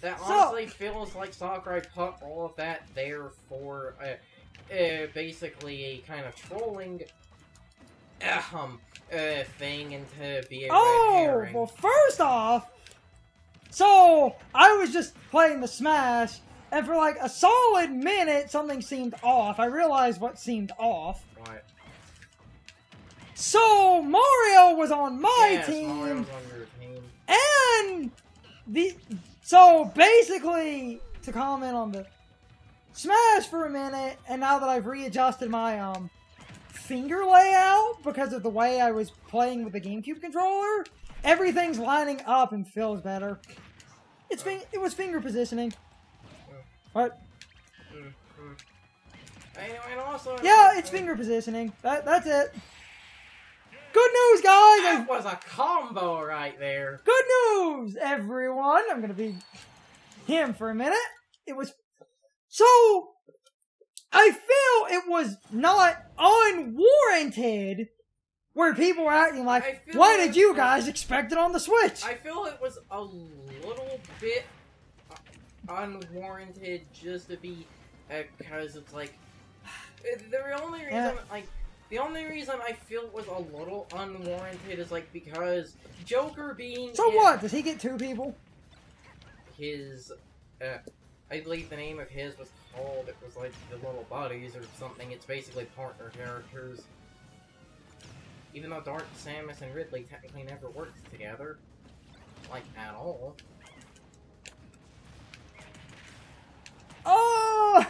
that honestly feels like Sakurai put all of that there for basically a kind of trolling thing and to be a red herring. Well, first off, so I was just playing the Smash, and for like a solid minute, something seemed off. I realized what seemed off. What? So Mario was on my team. Mario's on your team. And so basically, to comment on the Smash for a minute, and now that I've readjusted my finger layout because of the way I was playing with the GameCube controller, everything's lining up and feels better. It was finger positioning. What? And also, yeah, it's finger positioning. That's it. Good news, guys! That was a combo right there. Good news, everyone! I'm gonna be him for a minute. It was... So, I feel it was not unwarranted where people were acting like, why did you guys expect it on the Switch? I feel it was a little bit unwarranted just to be... because it's like... The only reason, the only reason I feel it was a little unwarranted is, like, because Joker being... So what? Does he get two people? His, I believe the name of his was called, it was like the Little Buddies or something. It's basically partner characters. Even though Dark, Samus, and Ridley technically never worked together. Like, at all. Oh!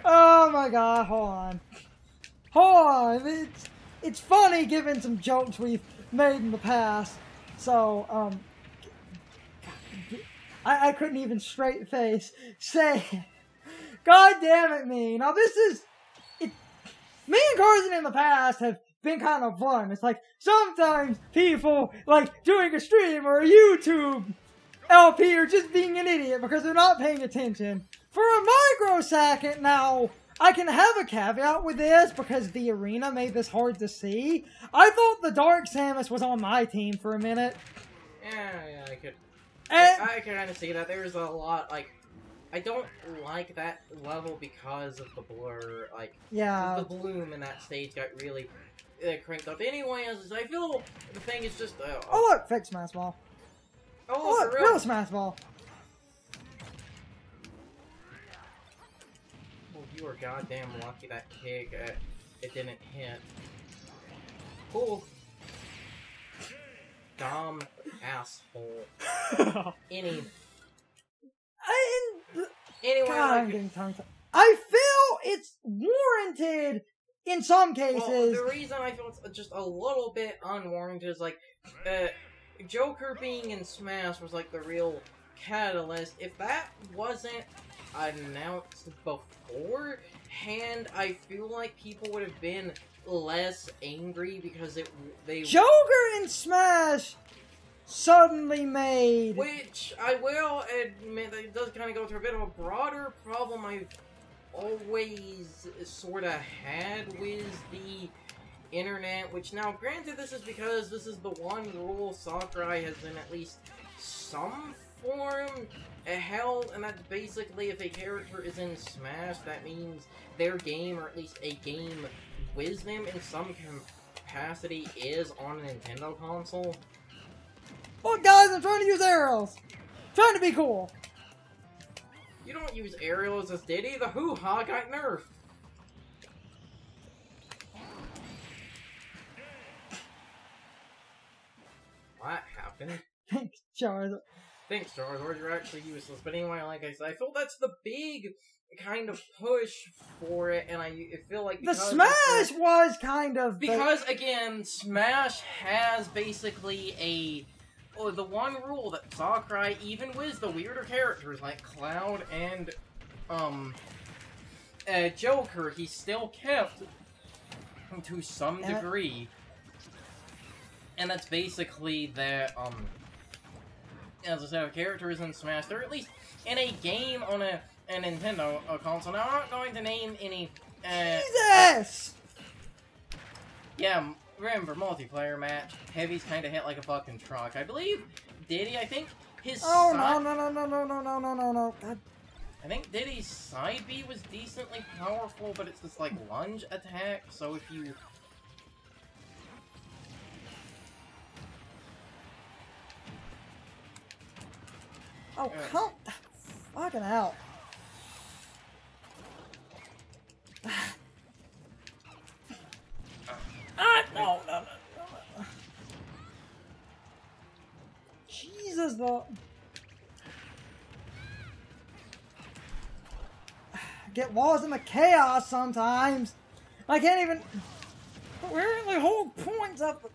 Oh my god, hold on. Hold on, it's funny given some jokes we've made in the past. So, I couldn't even straight face say, God damn it, me. Now this is, me and Carson in the past have been kind of blunt. It's like, sometimes people, like, doing a stream or a YouTube LP are just being an idiot because they're not paying attention. For a microsecond, now, I can have a caveat with this because the arena made this hard to see. I thought the Dark Samus was on my team for a minute. Yeah, I could... I can kind of see that. There's a lot, like... I don't like that level because of the blur, like... Yeah. The bloom in that stage got really cranked up. Anyway, as I feel the thing is just... oh look, fake Smash Ball. Oh look, real Smash Ball. You were goddamn lucky that kick, it didn't hit. Cool. Dumb asshole. Anyway. God, I feel it's warranted in some cases. Well, the reason I feel it's just a little bit unwarranted is, like, Joker being in Smash was, like, the real catalyst. If that wasn't announced beforehand, I feel like people would have been less angry because they Joker in Smash suddenly made, which I will admit that it does kind of go through a bit of a broader problem I've always sort of had with the internet, which now granted this is because this is the one rule Sakurai has in at least some form held, and that's basically if a character is in Smash, that means their game, or at least a game with them in some capacity, is on a Nintendo console. Look guys, I'm trying to use arrows! Trying to be cool! You don't use aerials as Diddy, the hoo-ha got nerfed! What happened? Thanks, Charizard. Thanks, Charizard, you're actually useless. But anyway, like I said, I feel that's the big kind of push for it, and I feel like the Smash was kind of... Because, again, Smash has basically the one rule that Sakurai, even with the weirder characters like Cloud and, Joker, he still kept to some degree. And that's basically that, as I said, if a character is in Smash, they're at least in a game on a Nintendo console. Now, I'm not going to name any, Jesus! Yeah, remember, multiplayer match, Heavy's kinda hit like a fucking truck. I believe Diddy, I think, His Oh side... no. God. I think Diddy's side B was decently powerful, but it's this, like, lunge attack, so if you... Oh, come fucking out. No. Jesus, though. Get lost in the chaos sometimes. I can't even. Where are the whole points up?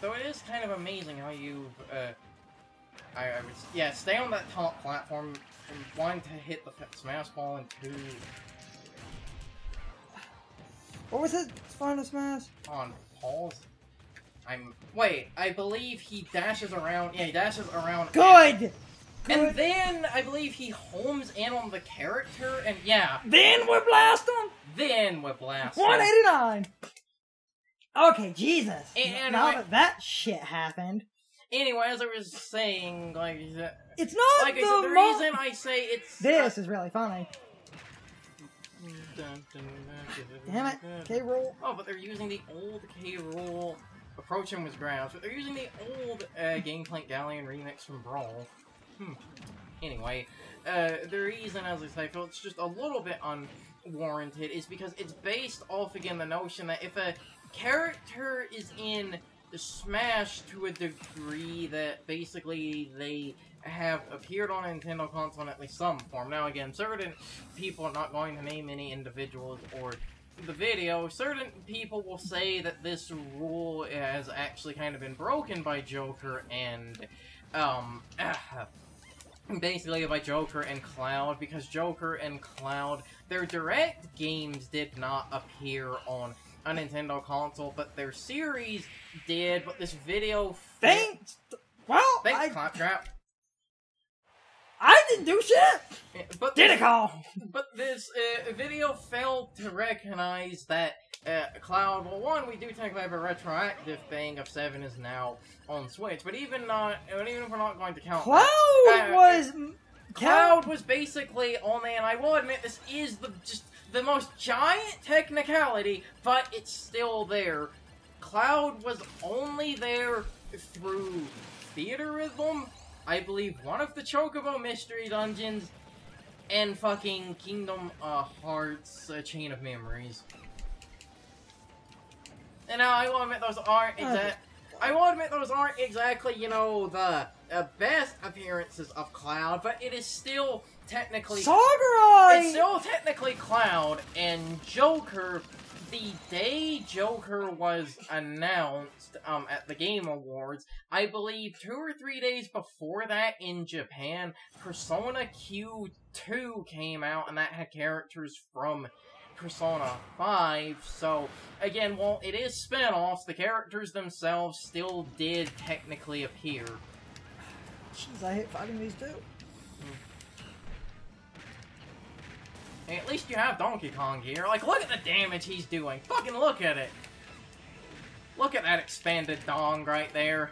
So it is kind of amazing how you've, yeah, stay on that top platform, and 1, to hit the smash ball, and 2... What was his final smash? On pause. Wait, I believe he dashes around, yeah, he dashes around... Good! And then, I believe he homes in on the character, and yeah... Then we blast him! Then we blast him. 189! Okay, Jesus. And now that shit happened. Anyway, as I was saying, like... It's not like I said, the reason I say it's... This is really funny. Damn it, K-Roll. Oh, but they're using the old K-Roll. Approach him with grounds, but they're using the old Gangplank Galleon remix from Brawl. Anyway, the reason, as I say, I feel it's just a little bit unwarranted is because it's based off, again, the notion that if a character is in the Smash to a degree that basically they have appeared on a Nintendo console in at least some form. Now again, certain people are not going to name any individuals or the video. Certain people will say that this rule has actually kind of been broken by Joker and, basically by Joker and Cloud, because Joker and Cloud, their direct games did not appear on a Nintendo console, but their series did, but this video... Thanks, Claptrap. I didn't do shit! But Did it call? But this video failed to recognize that Cloud, well, 1, we do technically have a retroactive thing of 7 is now on Switch, but even if we're not going to count Cloud was basically only, and I will admit this is the most giant technicality, but it's still there. Cloud was only there through Theater Rhythm, I believe one of the Chocobo Mystery Dungeons, and fucking Kingdom Hearts Chain of Memories. And now I will admit those aren't exactly, you know, the best appearances of Cloud, but it is still technically Sakurai! It's still technically Cloud, and Joker, the day Joker was announced at the Game Awards, I believe 2 or 3 days before that in Japan, Persona Q2 came out, and that had characters from Persona 5, so, again, while it is spin-offs, the characters themselves still did technically appear. Jeez, I hate fighting these two. Hey, at least you have Donkey Kong here. Like, look at the damage he's doing. Fucking look at it. Look at that expanded dong right there.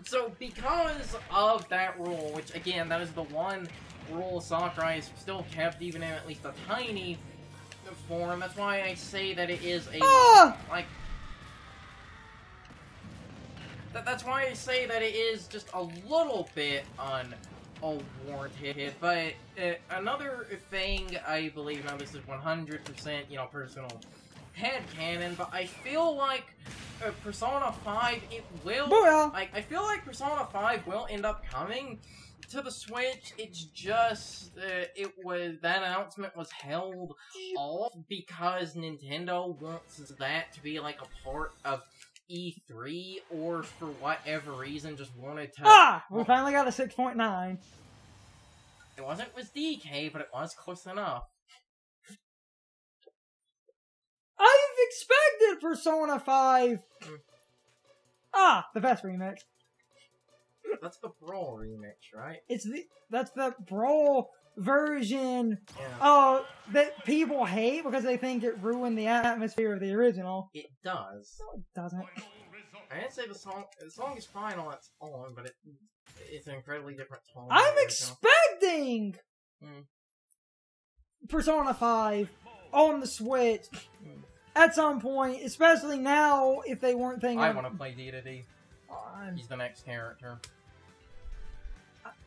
So, because of that rule, which, again, that is the one rule Sakurai has still kept, even in at least a tiny form, that's why I say that it is a, that's why I say that it is just a little bit unwarranted, but another thing I believe, now this is 100%, you know, personal headcanon, but I feel like Persona 5, it will, I feel like Persona 5 will end up coming to the Switch. It's just, that announcement was held off because Nintendo wants that to be like a part of E3, or for whatever reason just wanted to... We finally got a 6.9. It wasn't with DK, but it was close enough. I've expected Persona 5! The best remix. That's the Brawl remix, right? That's the Brawl version Yeah. that people hate because they think it ruined the atmosphere of the original. It does. No, it doesn't. I didn't say the song is fine on its own, but it's an incredibly different tone. I'm expecting Mm. Persona 5 on the Switch at some point, especially now if they weren't thinking. I want to play D. I'm, He's the next character.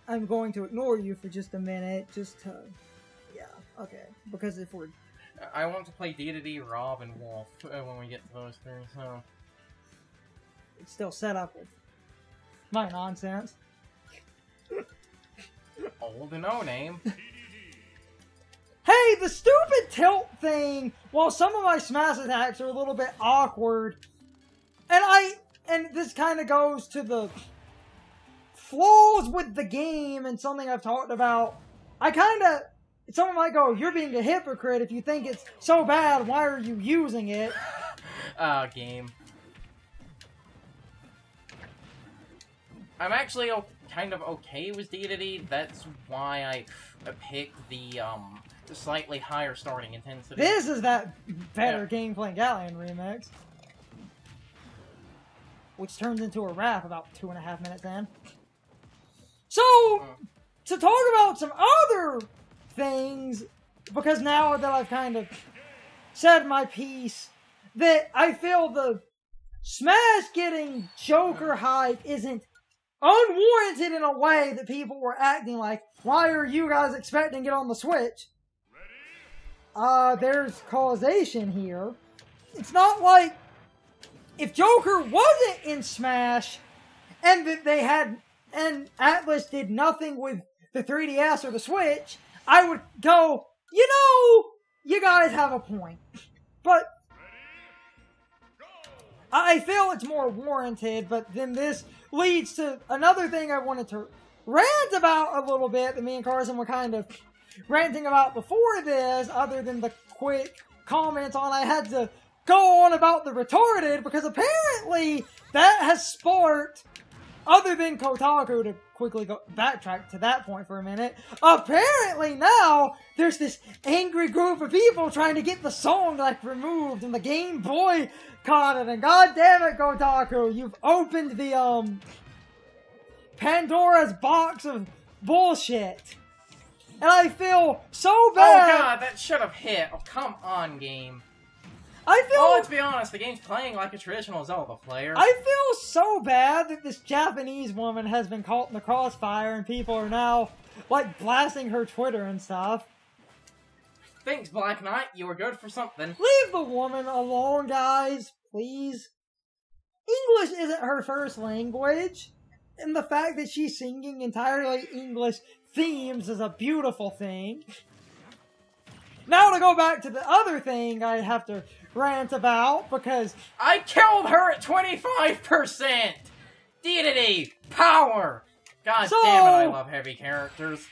I'm going to ignore you for just a minute, just to. Yeah, okay. Because if we're. I want to play D, Rob, and Wolf when we get to those three, so. It's still set up with my nonsense. Old and no name. Hey, the stupid tilt thing, while some of my smash attacks are a little bit awkward, and this kind of goes to the flaws with the game and something I've talked about, someone might go, you're being a hypocrite if you think it's so bad, why are you using it? Game. I'm actually kind of okay with D. That's why I picked the slightly higher starting intensity. This is that better gameplay Galleon remix. Which turns into a rap about 2.5 minutes in. So, to talk about some other things, because now that I've kind of said my piece, that I feel the Smash getting Joker hype isn't unwarranted in a way that people were acting like, why are you guys expecting it on the Switch? There's causation here. It's not like if Joker wasn't in Smash and that they had and Atlas did nothing with the 3DS or the Switch, I would go, you know, you guys have a point. But I feel it's more warranted, but then this leads to another thing I wanted to rant about a little bit that me and Carson were kind of ranting about before this, other than the quick comments on I had to go on about the retarded, because apparently that has sparked, other than Kotaku, to quickly go backtrack to that point for a minute, apparently now there's this angry group of people trying to get the song like removed and the Game Boy caught it, and god damn it, Kotaku, you've opened the Pandora's box of bullshit. And I feel so bad. Oh god, that should have hit. Oh, come on, game. I feel. Oh, let's be honest, the game's playing like a traditional Zelda player. I feel so bad that this Japanese woman has been caught in the crossfire and people are now, like, blasting her Twitter and stuff. Thanks, Black Knight. You were good for something. Leave the woman alone, guys. Please. English isn't her first language. And the fact that she's singing entirely English themes is a beautiful thing. Now to go back to the other thing I have to rant about, because I killed her at 25%! D power! God damn it, I love heavy characters.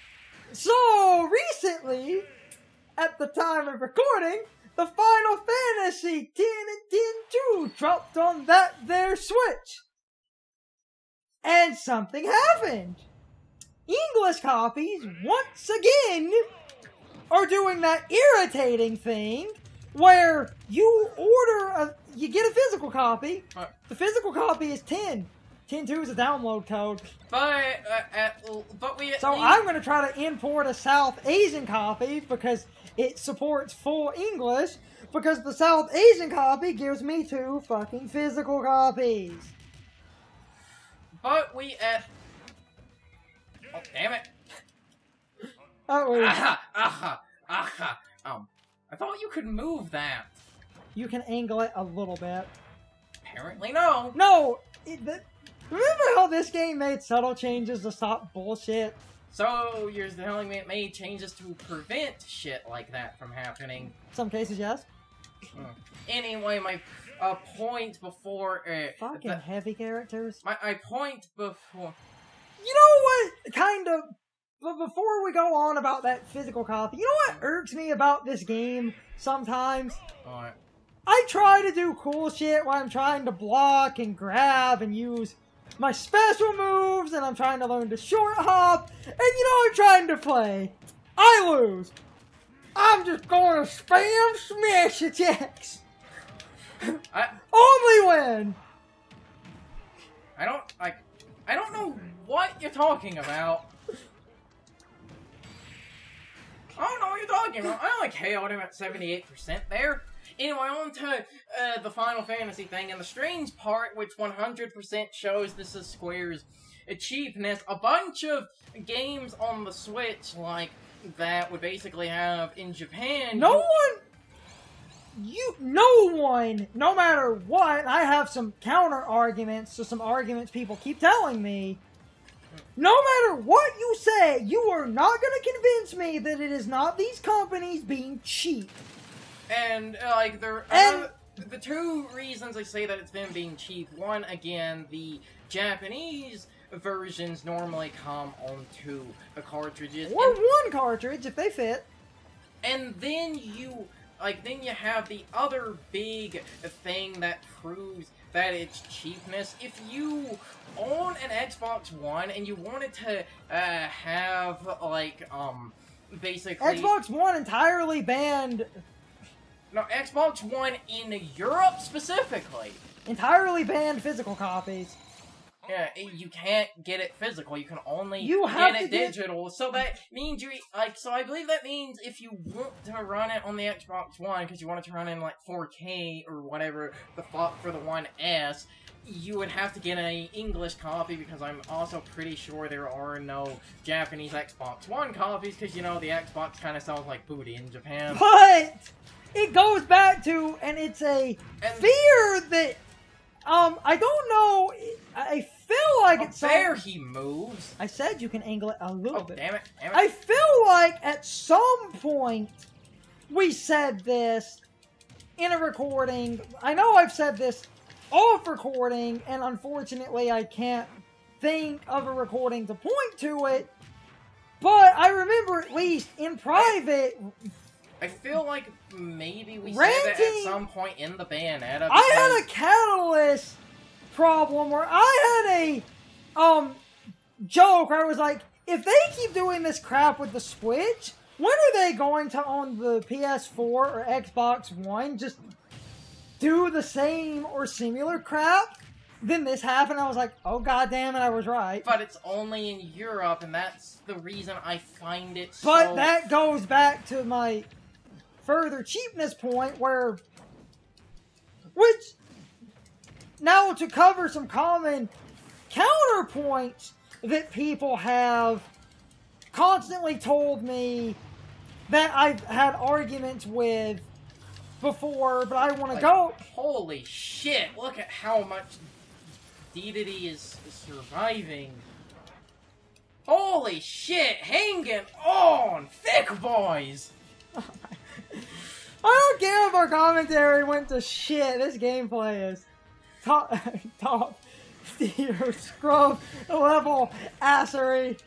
So, recently, at the time of recording, the Final Fantasy X and X-2 dropped on that there Switch. And something happened. English copies, once again, are doing that irritating thing where you you get a physical copy. The physical copy is 10. 10.2 is a download code. But we... So I'm going to try to import a South Asian copy because it supports full English, because the South Asian copy gives me 2 fucking physical copies. But we... Oh, damn it. I thought you could move that. You can angle it a little bit. Apparently no. No! Remember how this game made subtle changes to stop bullshit? So, you're telling me it made changes to prevent shit like that from happening? Some cases, yes. Anyway, my point before... Fucking heavy characters. My point before... You know what, kind of... But before we go on about that physical copy, you know what irks me about this game sometimes? Alright. I try to do cool shit while I'm trying to block and grab and use my special moves, and I'm trying to learn to short hop, and you know, I'm trying to play. I lose. I'm just gonna spam smash attacks. Only win. I don't know what you're talking about. I don't know what you're talking about. I only KO'd him at 78% there. Anyway, on to the Final Fantasy thing, and the strange part, which 100% shows this is Square's cheapness, a bunch of games on the Switch, like, that would basically have in Japan... No one, no matter what, I have some counter arguments to some arguments people keep telling me. No matter what you say, you are not going to convince me that it is not these companies being cheap. And, like, the two reasons I say that it's been being cheap, one, again, the Japanese versions normally come on two cartridges. Or one cartridge, if they fit. And then you have the other big thing that proves that it's cheapness. If you own an Xbox One and you wanted to have, like, basically... Xbox One entirely banned... No, Xbox One in Europe specifically. Entirely banned physical copies. Yeah, you can't get it physical. You can only get it digital. So that means so I believe that means if you want to run it on the Xbox One, because you want it to run in, like, 4K or whatever the fuck for the One S, you would have to get an English copy, because I'm also pretty sure there are no Japanese Xbox One copies, because, you know, the Xbox kind of sells like booty in Japan. But it goes back to, and it's a fear that, I don't know, I feel like it's... There he moves! I said you can angle it a little bit. Damn it. I feel like at some point we said this in a recording. I know I've said this off recording, and unfortunately I can't think of a recording to point to it, but I remember at least in private... I feel like maybe we said that at some point in the Bayonetta. I had a Catalyst problem where I had a joke where I was like, if they keep doing this crap with the Switch, when are they going to, on the PS4 or Xbox One, just do the same or similar crap? Then this happened, I was like, oh god damn it, I was right. But it's only in Europe, and that's the reason I find it so... But that goes back to my further cheapness point where... Which... Now, to cover some common counterpoints that people have constantly told me that I've had arguments with before, but I want to go... Holy shit, look at how much Dedede is surviving. Holy shit, hanging on, thick boys! I don't care if our commentary went to shit, this gameplay is top tier scrub level assery.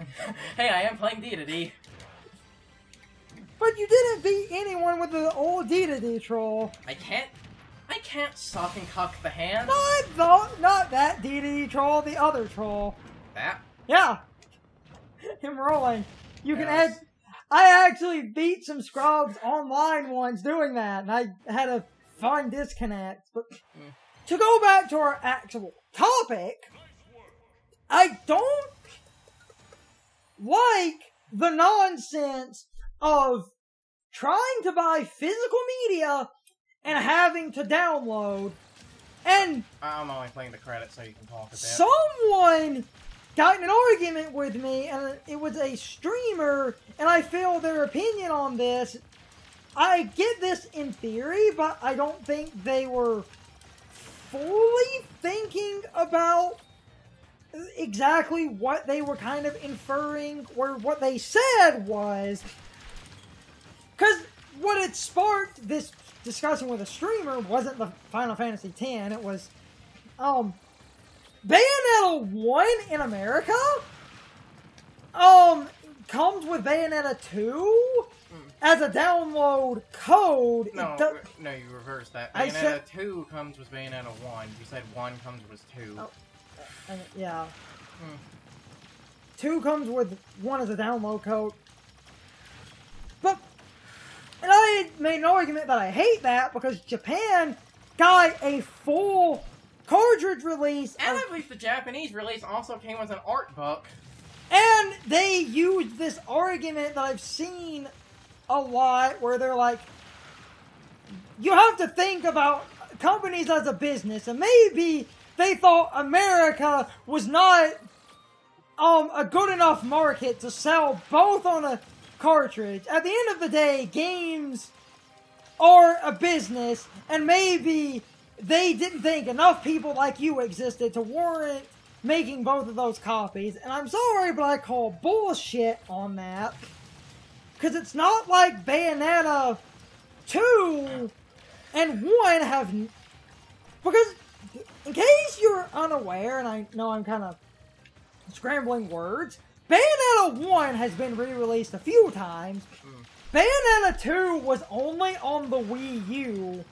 Hey, I am playing Dedede. But you didn't beat anyone with the old Dedede troll. I can't suck and cuck the hand. Not that Dedede troll, the other troll. That? Yeah. Him rolling. You can add... I actually beat some scrubs online once doing that, and I had a fun disconnect. But to go back to our actual topic, I don't like the nonsense of trying to buy physical media and having to download. And I'm only playing the credits so you can talk a bit. Someone got in an argument with me, and it was a streamer, and I feel their opinion on this. I get this in theory, but I don't think they were fully thinking about exactly what they were kind of inferring, or what they said was... Because what it sparked this discussion with a streamer wasn't the Final Fantasy X, it was, Bayonetta 1 in America, comes with Bayonetta 2 as a download code. No, no, you reversed that. Bayonetta 2 comes with Bayonetta 1. You said 1 comes with 2. Oh, yeah. 2 comes with 1 as a download code. an argument that I hate that because Japan got a full cartridge release. And I believe the Japanese release also came with an art book. And they used this argument that I've seen a lot where they're like, you have to think about companies as a business, and maybe they thought America was not a good enough market to sell both on a cartridge. At the end of the day, games are a business, and maybe they didn't think enough people like you existed to warrant making both of those copies. And I'm sorry, but I call bullshit on that. Because it's not like Bayonetta 2 and 1 have... Because, in case you're unaware, and I know I'm kind of scrambling words, Bayonetta 1 has been re-released a few times. Bayonetta 2 was only on the Wii U.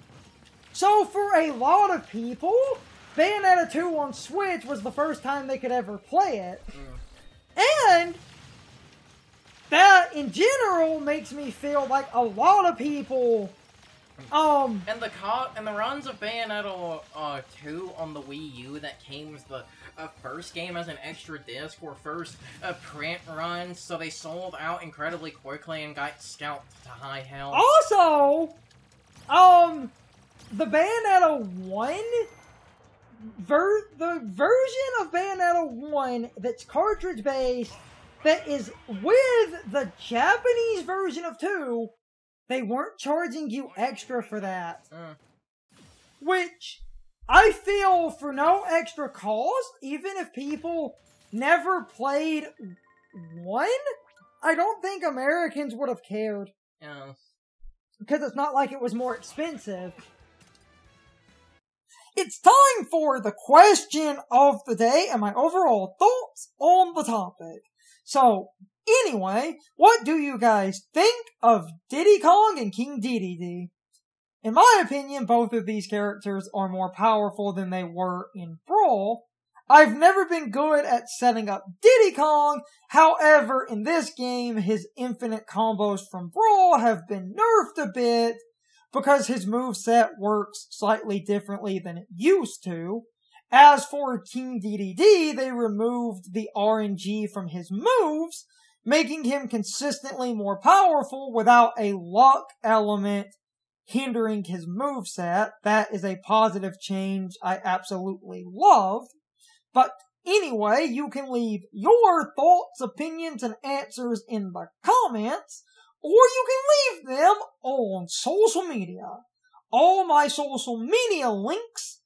So for a lot of people, Bayonetta 2 on Switch was the first time they could ever play it. And that, in general, makes me feel like a lot of people... And the runs of Bayonetta 2 on the Wii U that came as the first game as an extra disc were first print runs, so they sold out incredibly quickly and got scalped to high hell. Also, the Bayonetta 1, the version of Bayonetta 1 that's cartridge-based, that is with the Japanese version of 2, they weren't charging you extra for that. Which, I feel for no extra cost, even if people never played 1, I don't think Americans would have cared. Yeah. Because it's not like it was more expensive. It's time for the question of the day and my overall thoughts on the topic. So, anyway, what do you guys think of Diddy Kong and King Dedede? In my opinion, both of these characters are more powerful than they were in Brawl. I've never been good at setting up Diddy Kong, however, in this game, his infinite combos from Brawl have been nerfed a bit, because his moveset works slightly differently than it used to. As for King Dedede, they removed the RNG from his moves, making him consistently more powerful without a luck element hindering his moveset. That is a positive change I absolutely love. But anyway, you can leave your thoughts, opinions, and answers in the comments, or you can leave them on social media. All my social media links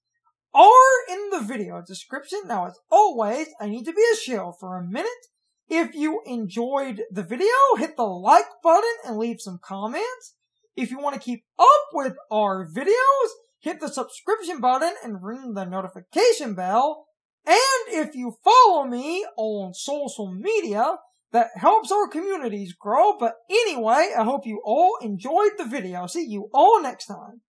are in the video description. Now, as always, I need to be a shill for a minute. If you enjoyed the video, hit the like button and leave some comments. If you want to keep up with our videos, hit the subscription button and ring the notification bell. And if you follow me on social media, that helps our communities grow. But anyway, I hope you all enjoyed the video. See you all next time.